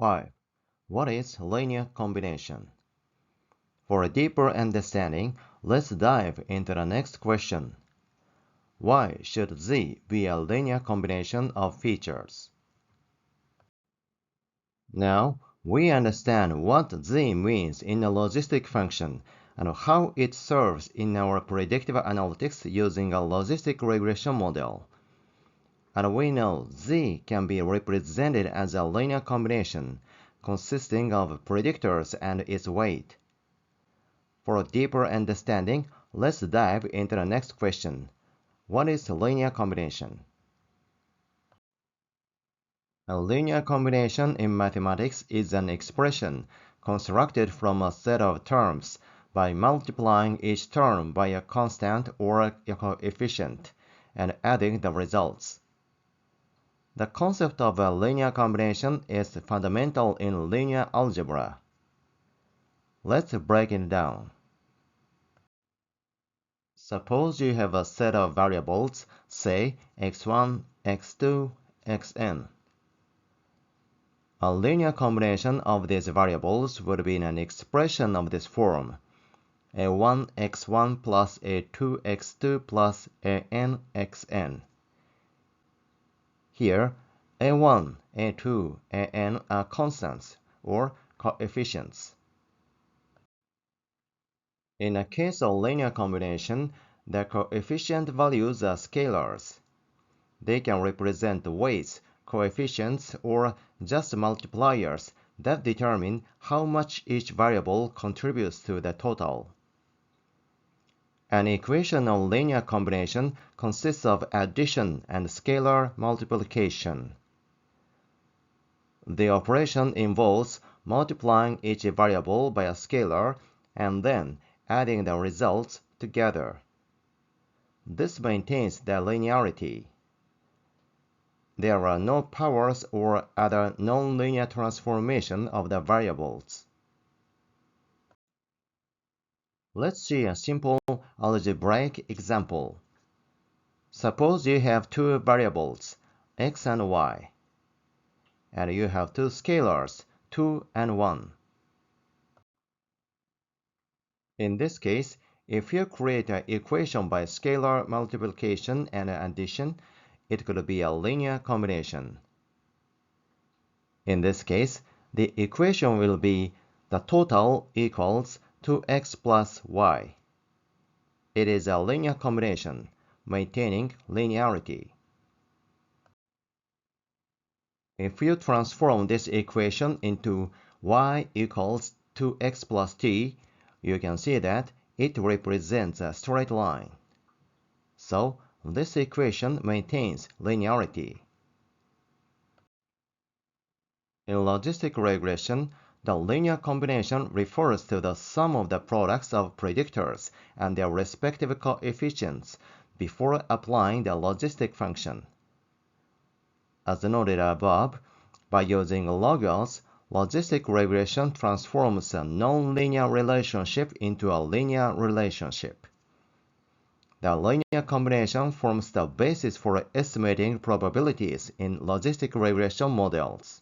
5. What is linear combination? For a deeper understanding, let's dive into the next question. Why should Z be a linear combination of features? Now, we understand what Z means in a logistic function and how it serves in our predictive analytics using a logistic regression model. And we know Z can be represented as a linear combination consisting of predictors and its weight. For a deeper understanding, let's dive into the next question. What is linear combination? A linear combination in mathematics is an expression constructed from a set of terms by multiplying each term by a constant or a coefficient and adding the results. The concept of a linear combination is fundamental in linear algebra. Let's break it down. Suppose you have a set of variables, say x1, x2, xn. A linear combination of these variables would be an expression of this form: a1 x1 plus a2 x2 plus an xn. Here, a1, a2, an are constants, or coefficients. In a case of linear combination, the coefficient values are scalars. They can represent weights, coefficients, or just multipliers that determine how much each variable contributes to the total. An equation of linear combination consists of addition and scalar multiplication. The operation involves multiplying each variable by a scalar and then adding the results together. This maintains the linearity. There are no powers or other nonlinear transformation of the variables. Let's see a simple algebraic example. Suppose you have two variables, x and y, and you have two scalars, 2 and 1. In this case, if you create an equation by scalar multiplication and addition, it could be a linear combination. In this case, the equation will be the total equals 2x plus y. It is a linear combination, maintaining linearity. If you transform this equation into y equals 2x plus t, you can see that it represents a straight line. So, this equation maintains linearity. In logistic regression, the linear combination refers to the sum of the products of predictors and their respective coefficients before applying the logistic function. As noted above, by using logos, logistic regression transforms a nonlinear relationship into a linear relationship. The linear combination forms the basis for estimating probabilities in logistic regression models.